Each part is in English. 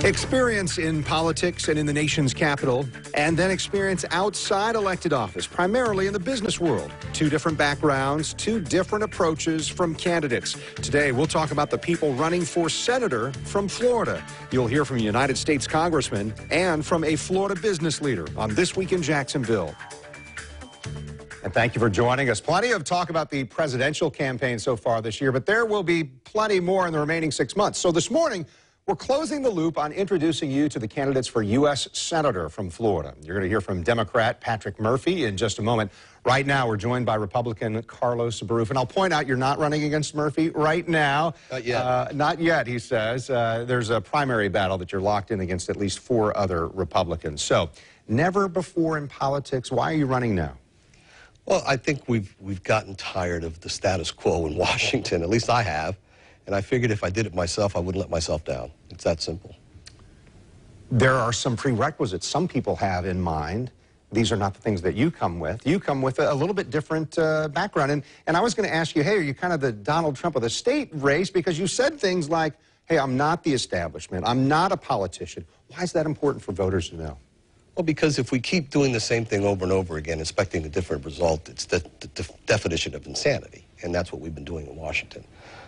Experience in politics and in the nation's capital, and then experience outside elected office, primarily in the business world. Two different backgrounds, two different approaches from candidates. Today, we'll talk about the people running for senator from Florida. You'll hear from a United States congressman and from a Florida business leader on This Week in Jacksonville. And thank you for joining us. Plenty of talk about the presidential campaign so far this year, but there will be plenty more in the remaining 6 months. So this morning, we're closing the loop on introducing you to the candidates for U.S. Senator from Florida. You're going to hear from Democrat Patrick Murphy in just a moment. Right now, we're joined by Republican Carlos Baruf. And I'll point out, you're not running against Murphy right now. Not yet. Not yet, he says. There's a primary battle that you're locked in against at least 4 other Republicans. So, never before in politics, why are you running now? Well, I think we've gotten tired of the status quo in Washington. At least I have. And I figured if I did it myself, I wouldn't let myself down. It's that simple. There are some prerequisites some people have in mind. These are not the things that you come with. You come with a little bit different background. And I was going to ask you, hey, are you kind of the Donald Trump of the state race? Because you said things like, hey, I'm not the establishment. I'm not a politician. Why is that important for voters to know? Well, because if we keep doing the same thing over and over again, expecting a different result, it's the definition of insanity. And that's what we've been doing in Washington.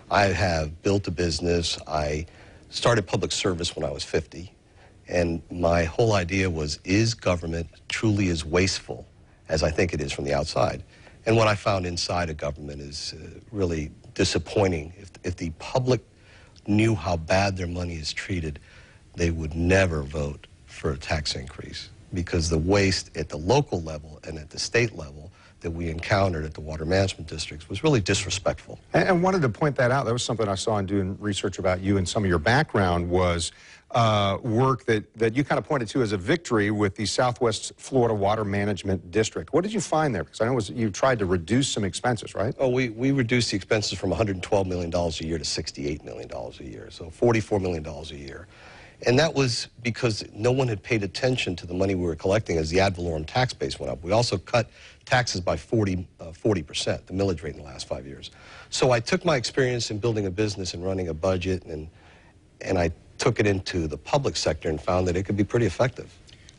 I have built a business. I started public service when I was 50. And my whole idea was, is government truly as wasteful as I think it is from the outside? And what I found inside of government is really disappointing. If the public knew how bad their money is treated, they would never vote for a tax increase, because the waste at the local level and at the state level that we encountered at the water management districts was really disrespectful. And wanted to point that out. That was something I saw in doing research about you, and some of your background was work that you kind of pointed to as a victory with the Southwest Florida Water Management District. What did you find there? Because I know you tried to reduce some expenses, right? Oh, we reduced the expenses from $112 million a year to $68 million a year, so $44 million a year. And that was because no one had paid attention to the money we were collecting as the ad valorem tax base went up. We also cut taxes by 40%, the millage rate in the last 5 years. So I took my experience in building a business and running a budget, and I took it into the public sector and found that it could be pretty effective.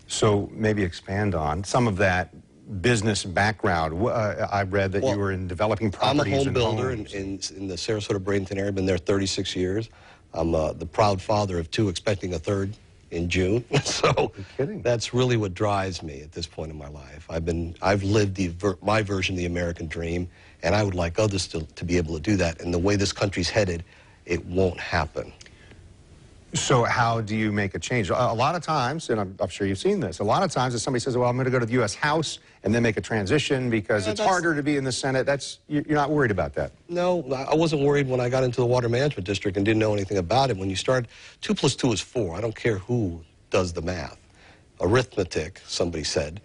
So maybe expand on some of that business background. I read that you were in developing properties. I'm a home builder in the Sarasota-Bradenton area. I've been there 36 years. I'm the proud father of 2, expecting a 3rd in June. So that's really what drives me at this point in my life. I've lived my version of the American dream, and I would like others to be able to do that. And the way this country's headed, it won't happen. So how do you make a change? A lot of times, and I'm sure you've seen this, a lot of times if somebody says, well, I'm going to go to the U.S. House and then make a transition because it's harder to be in the Senate, you're not worried about that? No, I wasn't worried when I got into the Water Management District and didn't know anything about it. When you start, 2 + 2 is 4. I don't care who does the math. Arithmetic, somebody said,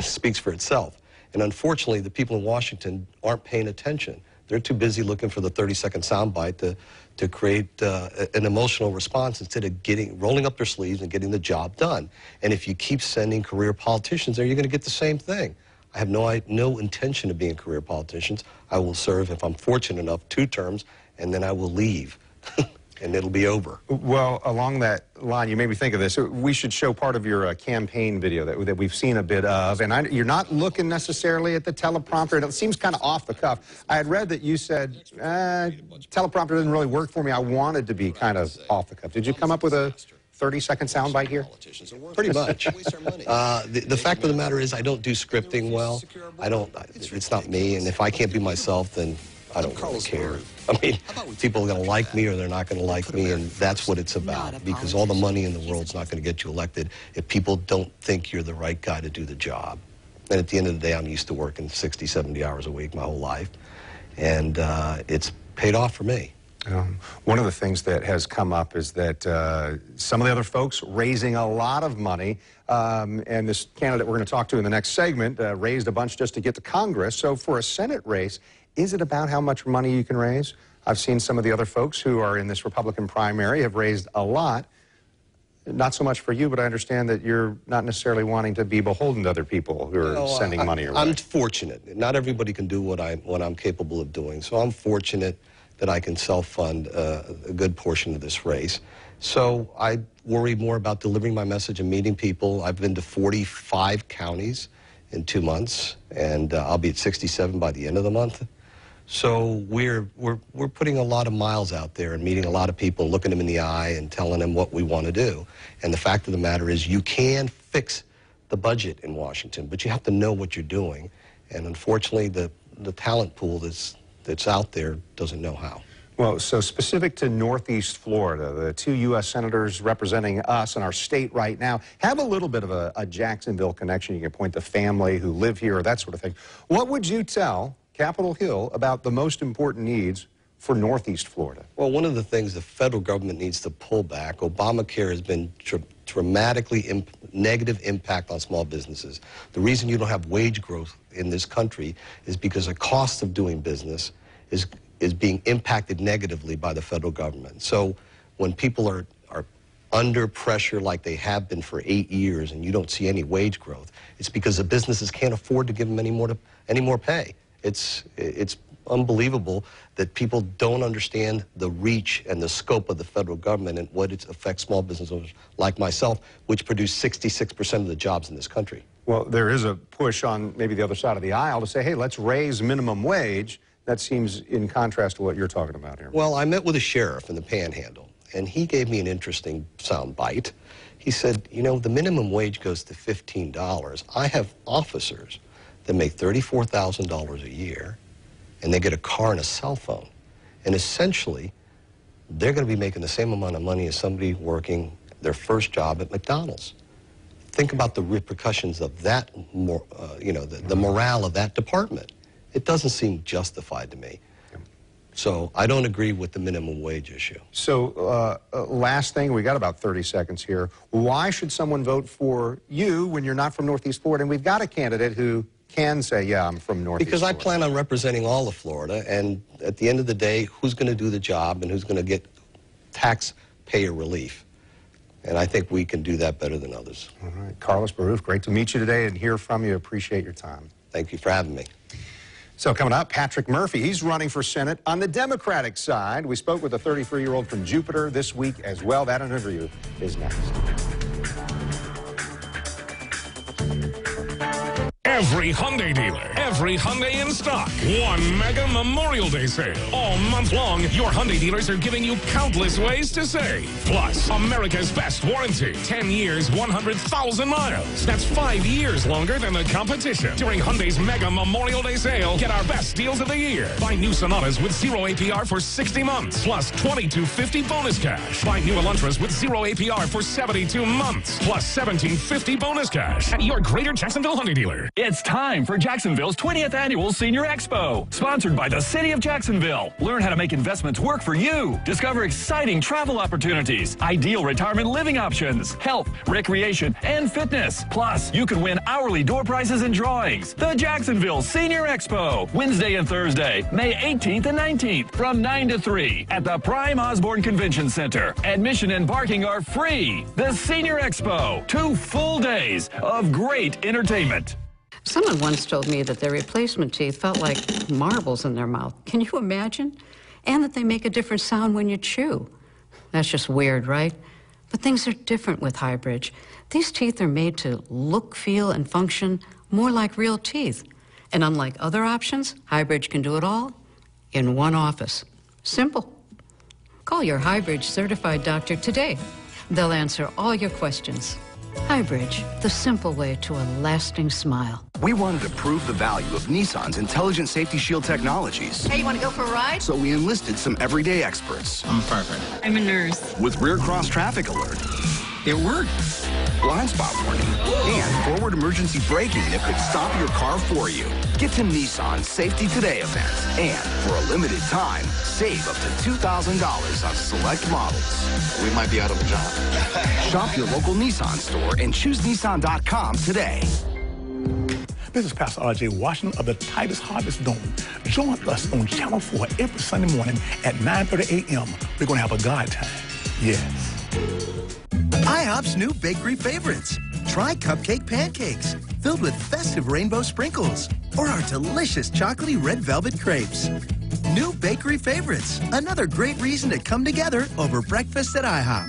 speaks for itself. And unfortunately, the people in Washington aren't paying attention. They're too busy looking for the 30-second soundbite to create an emotional response instead of rolling up their sleeves and getting the job done. And if you keep sending career politicians there, you're going to get the same thing. I have no intention of being career politicians. I will serve, if I'm fortunate enough, 2 terms, and then I will leave. And it'll be over. Well, along that line, you made me think of this. We should show part of your campaign video that we've seen a bit of. And you're not looking necessarily at the teleprompter. And it seems kind of off the cuff. I had read that you said, teleprompter didn't really work for me. I wanted to be kind of off the cuff. Did you come up with a 30-second soundbite here? Pretty much. The fact of the matter is I don't do scripting well. It's not me. And if I can't be myself, then I don't really care. I mean, people are going to like me or they're not going to like me, and that's what it's about, because all the money in the world's not going to get you elected if people don't think you're the right guy to do the job. And at the end of the day, I'm used to working 60, 70 hours a week my whole life, and it's paid off for me. One of the things that has come up is that some of the other folks raising a lot of money, and this candidate we're going to talk to in the next segment raised a bunch just to get to Congress. So for a Senate race, is it about how much money you can raise? I've seen some of the other folks who are in this Republican primary have raised a lot. Not so much for you, but I understand that you're not necessarily wanting to be beholden to other people who are sending money your way. I'm fortunate. Not everybody can do what I'm capable of doing, so I'm fortunate that I can self-fund a good portion of this race. So I worry more about delivering my message and meeting people. I've been to 45 counties in 2 months, and I'll be at 67 by the end of the month. So we're putting a lot of miles out there and meeting a lot of people, looking them in the eye and telling them what we want to do. And the fact of the matter is you can fix the budget in Washington, but you have to know what you're doing. And unfortunately, the talent pool that's out there doesn't know how. Well, so specific to Northeast Florida, the 2 U.S. senators representing us in our state right now have a little bit of a Jacksonville connection. You can point to family who live here or that sort of thing. What would you tell Capitol Hill about the most important needs for Northeast Florida? Well, one of the things the federal government needs to pull back, Obamacare has been dramatically negative impact on small businesses. The reason you don't have wage growth in this country is because the cost of doing business is being impacted negatively by the federal government. So when people are under pressure like they have been for 8 years and you don't see any wage growth, it's because the businesses can't afford to give them any more pay. It's unbelievable that people don't understand the reach and the scope of the federal government and what it affects small business owners like myself, which produce 66% of the jobs in this country. Well, there is a push on maybe the other side of the aisle to say, hey, let's raise minimum wage. That seems in contrast to what you're talking about here. Well, I met with a sheriff in the Panhandle, and he gave me an interesting sound bite. He said, you know, the minimum wage goes to $15. I have officers that make $34,000 a year, and they get a car and a cell phone. And essentially, they're going to be making the same amount of money as somebody working their first job at McDonald's. Think about the repercussions of that, the morale of that department. It doesn't seem justified to me. So I don't agree with the minimum wage issue. So last thing, we got about 30 seconds here. Why should someone vote for you when you're not from Northeast Florida? And we've got a candidate who can say, yeah, I'm from Northeast Because Florida. I plan on representing all of Florida, and at the end of the day, who's going to do the job and who's going to get taxpayer relief? And I think we can do that better than others. All right. Carlos Baruf, great to meet you today and hear from you. Appreciate your time. Thank you for having me. So coming up, Patrick Murphy. He's running for Senate on the Democratic side. We spoke with a 33-year-old from Jupiter this week as well. That interview is next. Every Hyundai dealer, every Hyundai in stock. One mega Memorial Day sale. All month long, your Hyundai dealers are giving you countless ways to save. Plus, America's best warranty. 10 years, 100,000 miles. That's 5 years longer than the competition. During Hyundai's mega Memorial Day sale, get our best deals of the year. Buy new Sonatas with 0 APR for 60 months, plus $2,250 bonus cash. Buy new Elantras with 0 APR for 72 months, plus $1,750 bonus cash at your Greater Jacksonville Hyundai dealer. It's time for Jacksonville's 20th Annual Senior Expo, sponsored by the City of Jacksonville. Learn how to make investments work for you. Discover exciting travel opportunities, ideal retirement living options, health, recreation, and fitness. Plus, you can win hourly door prizes and drawings. The Jacksonville Senior Expo, Wednesday and Thursday, May 18th and 19th, from 9 to 3 at the Prime Osborne Convention Center. Admission and parking are free. The Senior Expo, 2 full days of great entertainment. Someone once told me that their replacement teeth felt like marbles in their mouth. Can you imagine? And that they make a different sound when you chew. That's just weird, right? But things are different with Highbridge. These teeth are made to look, feel, and function more like real teeth. And unlike other options, Highbridge can do it all in one office. Simple. Call your Highbridge certified doctor today. They'll answer all your questions. Highbridge, the simple way to a lasting smile. We wanted to prove the value of Nissan's Intelligent Safety Shield technologies. Hey, you want to go for a ride? So we enlisted some everyday experts. I'm a firefighter. I'm a nurse. With rear cross traffic alert. It worked. Blind spot warning. And forward emergency braking that could stop your car for you. Get to Nissan's Safety Today event. And for a limited time, save up to $2,000 on select models. We might be out of a job. Shop your local Nissan store and choose Nissan.com today. This is Pastor R.J. Washington of the Titus Harvest Dome. Join us on Channel 4 every Sunday morning at 9:30 a.m. We're going to have a God time. Yes. IHOP's new bakery favorites. Try cupcake pancakes filled with festive rainbow sprinkles or our delicious chocolatey red velvet crepes. new bakery favorites. Another great reason to come together over breakfast at IHOP.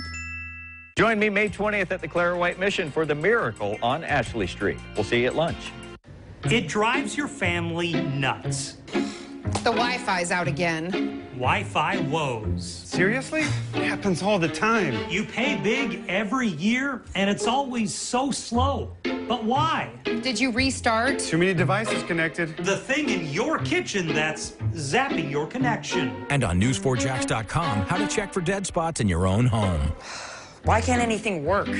Join me May 20th at the Clara White Mission for the Miracle on Ashley Street. We'll see you at lunch. It drives your family nuts. The Wi-Fi's out again. Wi-Fi woes. Seriously? It happens all the time. You pay big every year, and it's always so slow. But why? Did you restart? Too many devices connected. The thing in your kitchen that's zapping your connection. And on news4jax.com, how to check for dead spots in your own home. Why can't anything work?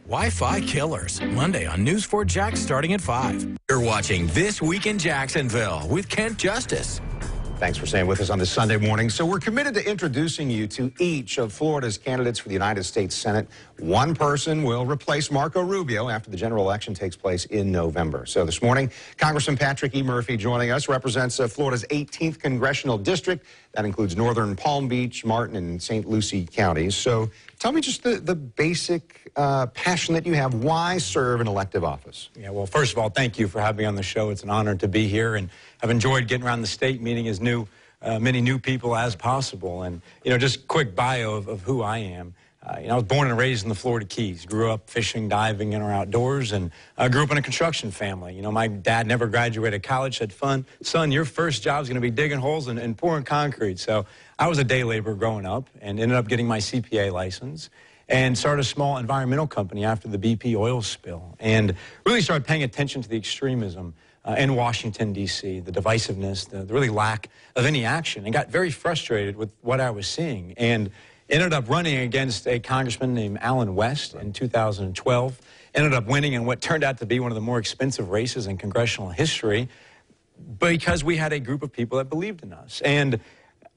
Wi-Fi killers. Monday on News 4 Jax starting at 5. You're watching This Week in Jacksonville with Kent Justice. Thanks for staying with us on this Sunday morning. So we're committed to introducing you to each of Florida's candidates for the United States Senate. One person will replace Marco Rubio after the general election takes place in November. So this morning, Congressman Patrick E. Murphy joining us represents Florida's 18th congressional district. That includes northern Palm Beach, Martin, and St. Lucie counties. So tell me just the basic passion that you have. Why serve an elective office? Yeah, well, first of all, thank you for having me on the show. It's an honor to be here, and I've enjoyed getting around the state, meeting as many new people as possible. And, just quick bio of who I am. I was born and raised in the Florida Keys, grew up fishing, diving in or outdoors, and grew up in a construction family. My dad never graduated college, said, son, your first job is going to be digging holes and pouring concrete. So I was a day laborer growing up and ended up getting my CPA license and started a small environmental company after the BP oil spill and really started paying attention to the extremism in Washington, D.C., the divisiveness, the really lack of any action, and got very frustrated with what I was seeing. And ended up running against a congressman named Alan West in 2012. Ended up winning in what turned out to be one of the more expensive races in congressional history because we had a group of people that believed in us. And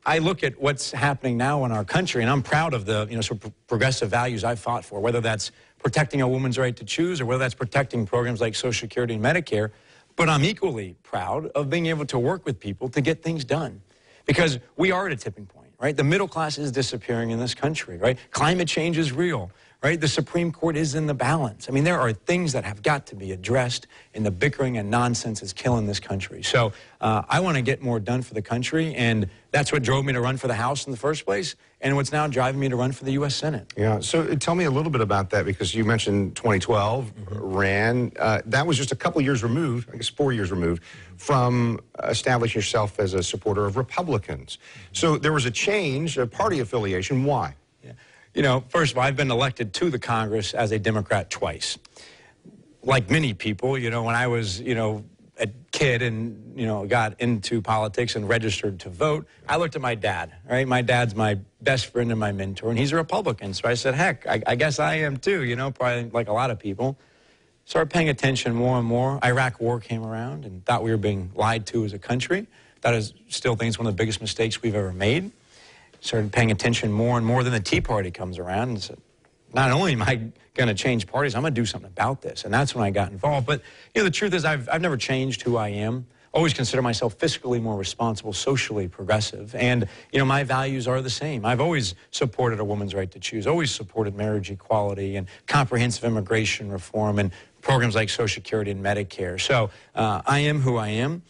I look at what's happening now in our country, and I'm proud of the sort of progressive values I've fought for, whether that's protecting a woman's right to choose or whether that's protecting programs like Social Security and Medicare. But I'm equally proud of being able to work with people to get things done because we are at a tipping point. Right? The middle class is disappearing in this country, right? Climate change is real, right? The Supreme Court is in the balance. I mean, there are things that have got to be addressed, and the bickering and nonsense is killing this country. So I want to get more done for the country, and that's what drove me to run for the House in the first place, and what's now driving me to run for the U.S. Senate. Yeah, so tell me a little bit about that, because you mentioned 2012 ran. That was just a couple years removed, I guess 4 years removed, from establishing yourself as a supporter of Republicans. So there was a change, a party affiliation. Why? Yeah. First of all, I've been elected to the Congress as a Democrat twice. Like many people, when I was, a kid and, got into politics and registered to vote, I looked at my dad, right? My dad's my best friend and my mentor, and he's a Republican. So I said, heck, I guess I am too, probably like a lot of people. Started paying attention more and more. Iraq war came around and thought we were being lied to as a country. That is still think it's one of the biggest mistakes we've ever made. Started paying attention more and more. Then the Tea Party comes around and said, not only am I going to change parties, I'm going to do something about this. And that's when I got involved. But, the truth is I've never changed who I am. Always consider myself fiscally more responsible, socially progressive. And, my values are the same. I've always supported a woman's right to choose, always supported marriage equality and comprehensive immigration reform and programs like Social Security and Medicare. So I am who I am,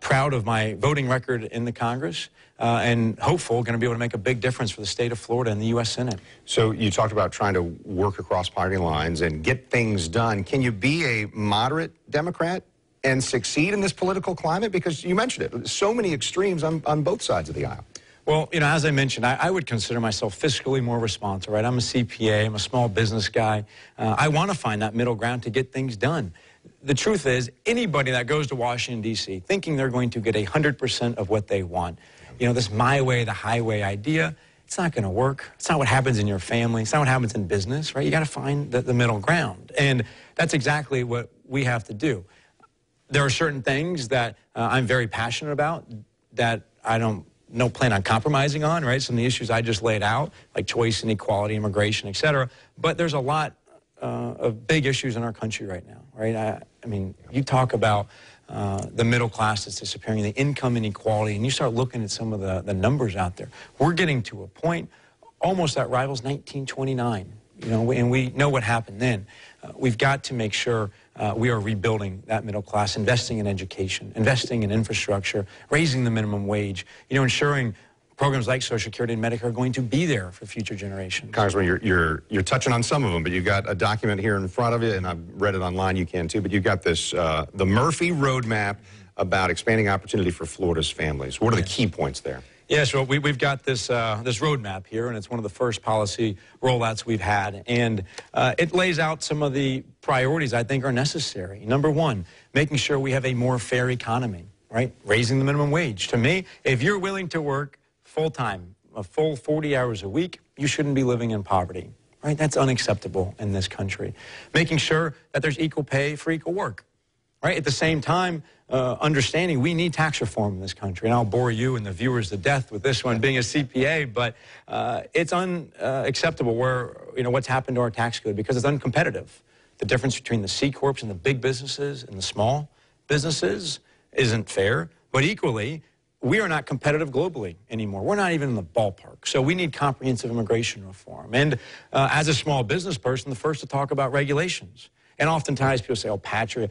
proud of my voting record in the Congress, and hopeful going to be able to make a big difference for the state of Florida and the U.S. Senate. So you talked about trying to work across party lines and get things done. Can you be a moderate Democrat and succeed in this political climate? Because you mentioned it, so many extremes on both sides of the aisle. Well, as I mentioned, I would consider myself fiscally more responsible, right? I'm a CPA, I'm a small business guy. I want to find that middle ground to get things done. The truth is, anybody that goes to Washington, D.C., thinking they're going to get 100% of what they want, this my way, the highway idea, it's not going to work. It's not what happens in your family. It's not what happens in business, right? You got to find the middle ground. And that's exactly what we have to do. There are certain things that I'm very passionate about that I don't plan on compromising on, right? Some of the issues I just laid out, like choice and equality, immigration, et cetera. But there's a lot of big issues in our country right now, right? I mean, you talk about the middle class that's disappearing, the income inequality, and you start looking at some of the numbers out there. We're getting to a point almost that rivals 1929. you know, and we know what happened then. We've got to make sure we are rebuilding that middle class, investing in education, investing in infrastructure, raising the minimum wage, you know, ensuring programs like Social Security and Medicare are going to be there for future generations. Congressman, you're touching on some of them, but you've got a document here in front of you, and I've read it online, you can too, but you've got this, the Murphy Roadmap about expanding opportunity for Florida's families. What are the key points there? Yes, well, we've got this, this roadmap here, and it's one of the first policy rollouts we've had. And it lays out some of the priorities I think are necessary. Number one, making sure we have a more fair economy, right? Raising the minimum wage. To me, if you're willing to work full-time, a full 40 hours a week, you shouldn't be living in poverty, right? That's unacceptable in this country. Making sure that there's equal pay for equal work, right? At the same time, understanding we need tax reform in this country. And I'll bore you and the viewers to death with this one being a CPA, but it's unacceptable where, you know, what's happened to our tax code because it's uncompetitive. The difference between the C Corps and the big businesses and the small businesses isn't fair, but equally, we are not competitive globally anymore. We're not even in the ballpark. So we need comprehensive immigration reform. And as a small business person, the first to talk about regulations. And oftentimes people say, oh, Patrick,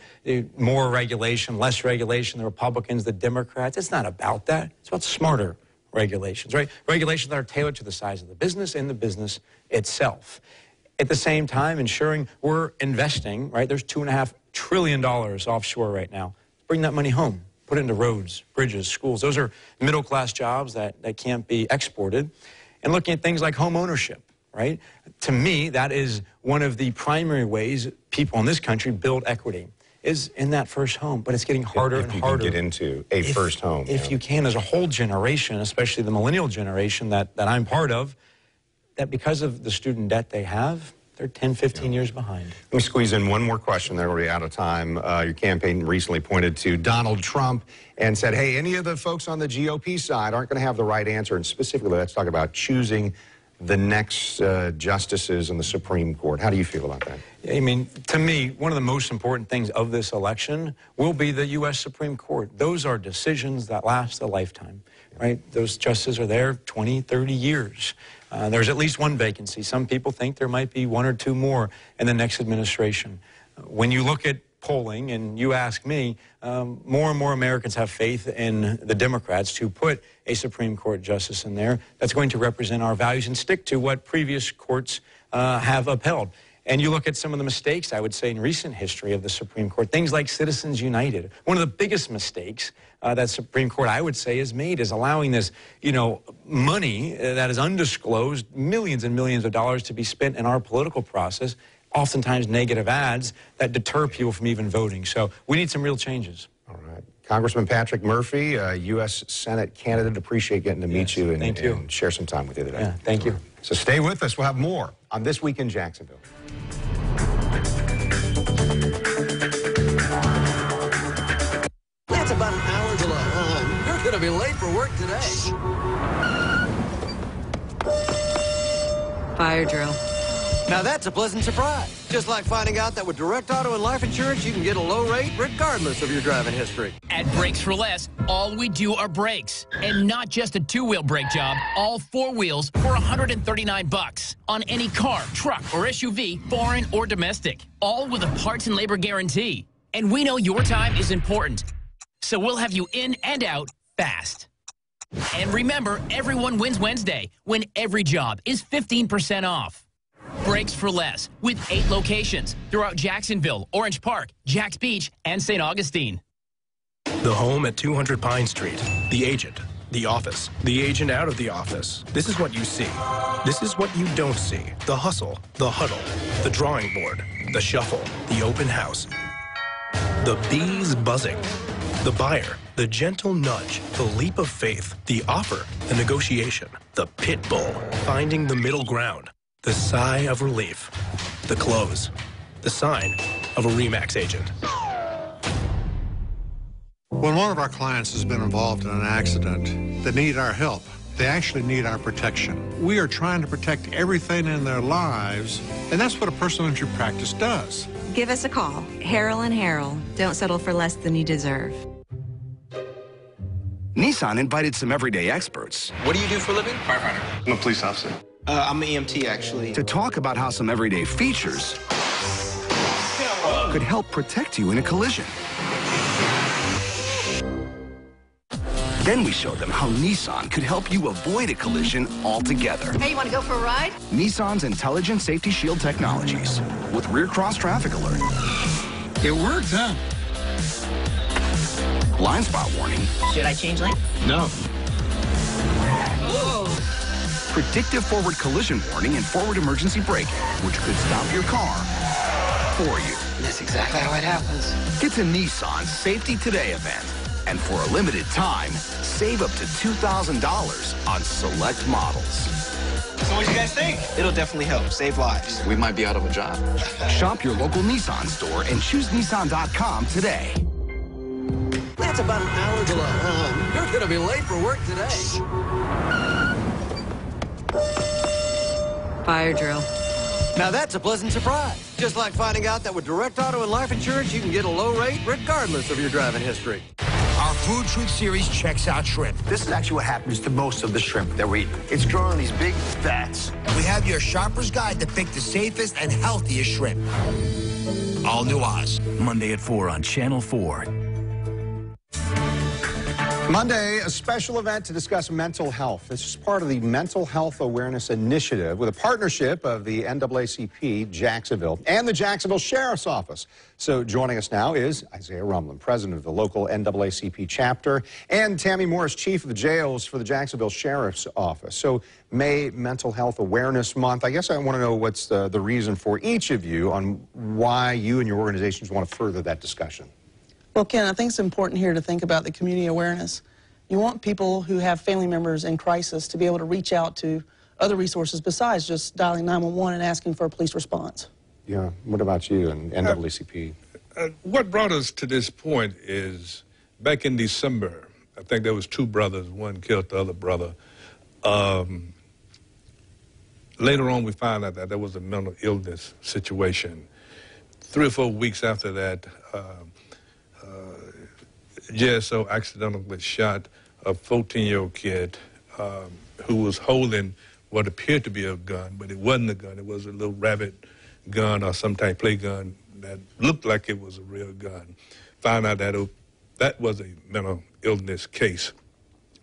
more regulation, less regulation, the Republicans, the Democrats. It's not about that. It's about smarter regulations, right? Regulations that are tailored to the size of the business and the business itself. At the same time, ensuring we're investing, right? There's $2.5 trillion offshore right now. Bring that money home. Put it into roads, bridges, schools. Those are middle-class jobs that can't be exported. And looking at things like home ownership, right? To me, that is one of the primary ways people in this country build equity, is in that first home. But it's getting harder and harder. If you can get into a first home. If you can, there's a whole generation, especially the millennial generation that I'm part of, that because of the student debt they have, they're 10, 15 years behind. Let me squeeze in one more question. They're already out of time. Your campaign recently pointed to Donald Trump and said, hey, any of the folks on the GOP side aren't going to have the right answer. And specifically, let's talk about choosing the next justices in the Supreme Court. How do you feel about that? I mean, to me, one of the most important things of this election will be the U.S. Supreme Court. Those are decisions that last a lifetime, right? Those justices are there 20, 30 years. There's at least one vacancy. Some people think there might be one or two more in the next administration. When you look at polling and you ask me, more and more Americans have faith in the Democrats to put a Supreme Court justice in there that's going to represent our values and stick to what previous courts have upheld. And you look at some of the mistakes, I would say, in recent history of the Supreme Court, things like Citizens United. One of the biggest mistakes that Supreme Court, I would say, has made is allowing this, you know, money that is undisclosed, millions and millions of dollars to be spent in our political process, oftentimes negative ads that deter people from even voting. So we need some real changes. All right. Congressman Patrick Murphy, U.S. Senate candidate, appreciate getting to meet you and share some time with you today. Yeah, thank you. So stay with us. We'll have more on This Week in Jacksonville. That's about an hour till I'm home. You're going to be late for work today. Fire drill. Now that's a pleasant surprise. Just like finding out that with Direct Auto and Life Insurance, you can get a low rate regardless of your driving history. At Brakes for Less, all we do are brakes. And not just a two-wheel brake job, all four wheels for $139 on any car, truck, or SUV, foreign or domestic. All with a parts and labor guarantee. And we know your time is important, so we'll have you in and out fast. And remember, everyone wins Wednesday, when every job is 15% off. Brakes for Less, with 8 locations throughout Jacksonville, Orange Park, Jacks Beach, and St. Augustine. The home at 200 Pine Street. The agent. The office. The agent out of the office. This is what you see. This is what you don't see. The hustle. The huddle. The drawing board. The shuffle. The open house. The bees buzzing. The buyer. The gentle nudge. The leap of faith. The offer. The negotiation. The pit bull. Finding the middle ground. The sigh of relief. The close. The sign of a RE/MAX agent. When one of our clients has been involved in an accident, they need our help. They actually need our protection. We are trying to protect everything in their lives, and that's what a personal injury practice does. Give us a call. Harrell and Harrell. Don't settle for less than you deserve. Nissan invited some everyday experts. What do you do for a living? Firefighter. I'm a police officer. I'm an EMT, actually. To talk about how some everyday features could help protect you in a collision. Then we showed them how Nissan could help you avoid a collision altogether. Hey, you want to go for a ride? Nissan's Intelligent Safety Shield technologies with rear cross traffic alert. It works, huh? Blind spot warning. Should I change lanes? No. Whoa. Predictive forward collision warning and forward emergency braking, which could stop your car for you. That's exactly how it happens. Get to Nissan's Safety Today event, and for a limited time, save up to $2,000 on select models. So what do you guys think? It'll definitely help save lives. We might be out of a job. Shop your local Nissan store and choose Nissan.com today. That's about an hour drive. You're going to be late for work today. Fire drill. Now that's a pleasant surprise. Just like finding out that with Direct Auto and Life Insurance, you can get a low rate regardless of your driving history. Our Food Truth series checks out shrimp. This is actually what happens to most of the shrimp that we eat. It's grown in these big vats. We have your shopper's guide to pick the safest and healthiest shrimp. All New Oz. Monday at 4 on Channel 4. Monday, a special event to discuss mental health. This is part of the Mental Health Awareness Initiative with a partnership of the NAACP Jacksonville and the Jacksonville Sheriff's Office. So joining us now is Isaiah Rumlin, president of the local NAACP chapter, and Tammy Morris, chief of the jails for the Jacksonville Sheriff's Office. So May Mental Health Awareness Month. I guess I want to know what's the reason for each of you on why you and your organizations want to further that discussion. Well, Ken, I think it's important here to think about the community awareness. You want people who have family members in crisis to be able to reach out to other resources besides just dialing 911 and asking for a police response. Yeah. What about you and NAACP? What brought us to this point is back in December, I think there was two brothers. One killed the other brother. Later on, we found out that there was a mental illness situation. 3 or 4 weeks after that, JSO accidentally shot a 14-year-old kid who was holding what appeared to be a gun, but it wasn't a gun. It was a little rabbit gun or some type of play gun that looked like it was a real gun. Found out that that was a mental illness case.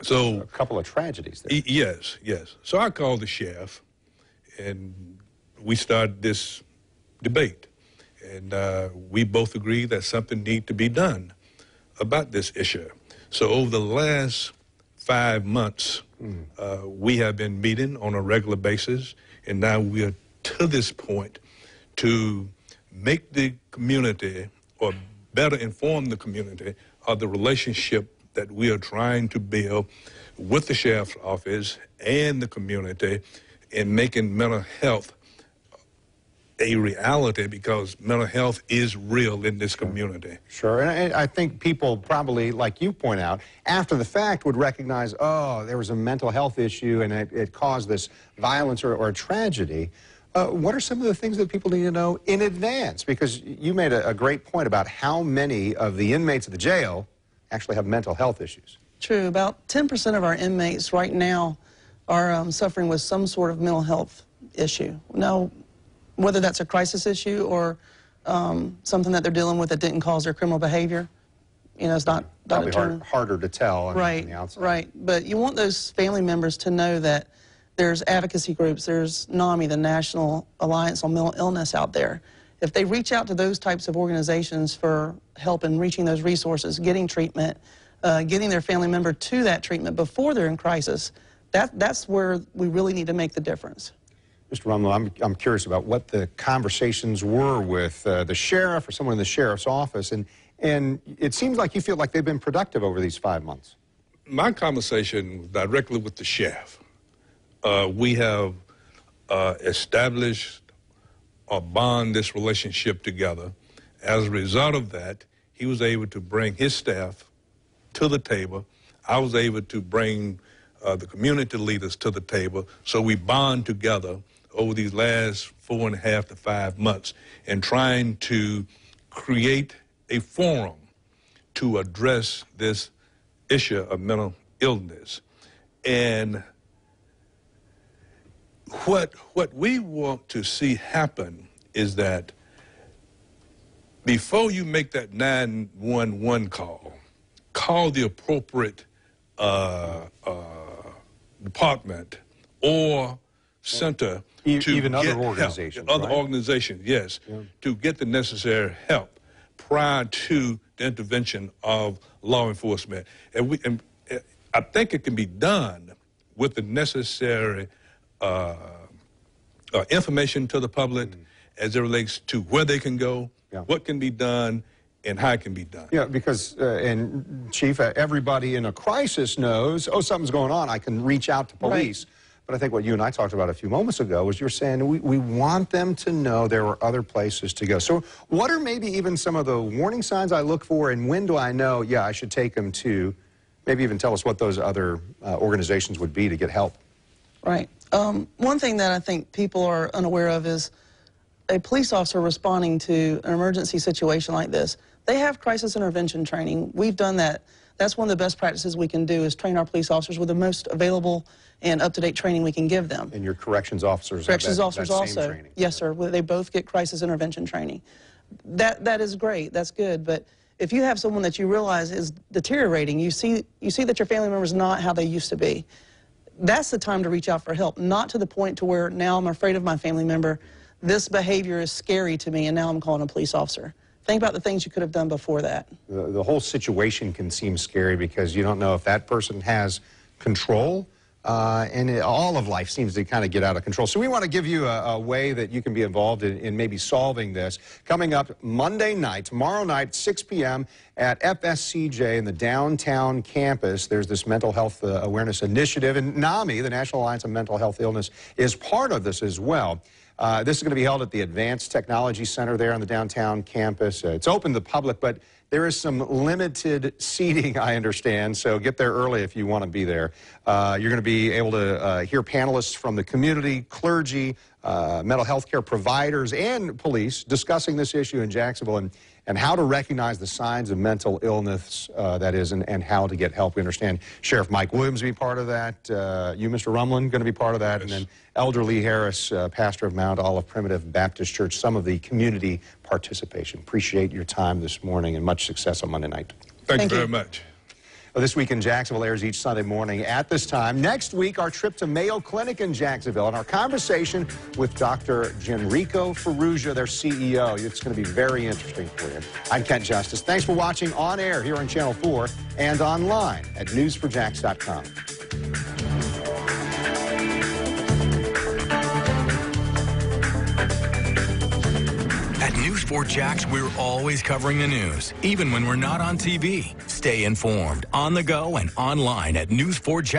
So a couple of tragedies there. Yes, yes. So I called the sheriff, and we started this debate. And we both agreed that something needed to be done about this issue. So over the last 5 months, we have been meeting on a regular basis, and now we are to this point to make the community, or better inform the community, of the relationship that we are trying to build with the sheriff's office and the community in making mental health a reality, because mental health is real in this community. Sure, and I think people probably, like you point out, after the fact would recognize, oh, there was a mental health issue and it caused this violence or a tragedy. What are some of the things that people need to know in advance? Because you made a great point about how many of the inmates of the jail actually have mental health issues. True. About 10% of our inmates right now are suffering with some sort of mental health issue. Now, whether that's a crisis issue or something that they're dealing with that didn't cause their criminal behavior, you know, it's not Probably harder to tell on the outside. Right, but you want those family members to know that there's advocacy groups, there's NAMI, the National Alliance on Mental Illness out there. If they reach out to those types of organizations for help in reaching those resources, getting treatment, getting their family member to that treatment before they're in crisis, that's where we really need to make the difference. Mr. Rumlow, I'm curious about what the conversations were with the sheriff or someone in the sheriff's office, and it seems like you feel like they've been productive over these 5 months. My conversation was directly with the sheriff. We have established or bond this relationship together. As a result of that, he was able to bring his staff to the table. I was able to bring the community leaders to the table, so we bond together over these last 4.5 to 5 months in trying to create a forum to address this issue of mental illness. And what we want to see happen is that before you make that 911 call the appropriate department or center to even get other organizations, help. Other right? organizations, yes, to get the necessary help prior to the intervention of law enforcement. And I think it can be done with the necessary information to the public as it relates to where they can go, what can be done, and how it can be done. Yeah, because, and Chief, everybody in a crisis knows, oh, something's going on, I can reach out to police. Right. But I think what you and I talked about a few moments ago was you're saying we want them to know there are other places to go. So what are maybe even some of the warning signs I look for, and when do I know, yeah, I should take them to, maybe even tell us what those other organizations would be to get help? Right. One thing that I think people are unaware of is a police officer responding to an emergency situation like this. They have crisis intervention training. We've done that. That's one of the best practices we can do, is train our police officers with the most available and up-to-date training we can give them. And your corrections officers corrections have that officers also same training. Yes, sir. They both get crisis intervention training. That is great. That's good. But if you have someone that you realize is deteriorating, you see that your family member is not how they used to be, that's the time to reach out for help. Not to the point to where now I'm afraid of my family member. This behavior is scary to me, and now I'm calling a police officer. Think about the things you could have done before that. The whole situation can seem scary because you don't know if that person has control, and all of life seems to kind of get out of control. So we want to give you a way that you can be involved in maybe solving this. Coming up Monday night, tomorrow night, 6 p.m. at FSCJ in the downtown campus, there's this mental health awareness initiative, and NAMI, the National Alliance of Mental Health Illness, is part of this as well. This is going to be held at the Advanced Technology Center there on the downtown campus. It's open to the public, but there is some limited seating, I understand, so get there early if you want to be there. You're going to be able to hear panelists from the community, clergy, mental health care providers, and police discussing this issue in Jacksonville and how to recognize the signs of mental illness, that is, and how to get help. We understand Sheriff Mike Williams will be part of that. You, Mr. Rumlin, going to be part of that. Yes. And then Elder Lee Harris, pastor of Mount Olive Primitive Baptist Church, some of the community participation. Appreciate your time this morning, and much success on Monday night. Thank you very much. This Week in Jacksonville airs each Sunday morning at this time. Next week, our trip to Mayo Clinic in Jacksonville and our conversation with Dr. Genrico Ferrugia, their CEO. It's going to be very interesting for you. I'm Kent Justice. Thanks for watching on air here on Channel 4 and online at newsforjax.com. At News4Jax, we're always covering the news, even when we're not on TV. Stay informed, on the go, and online at News4Jax.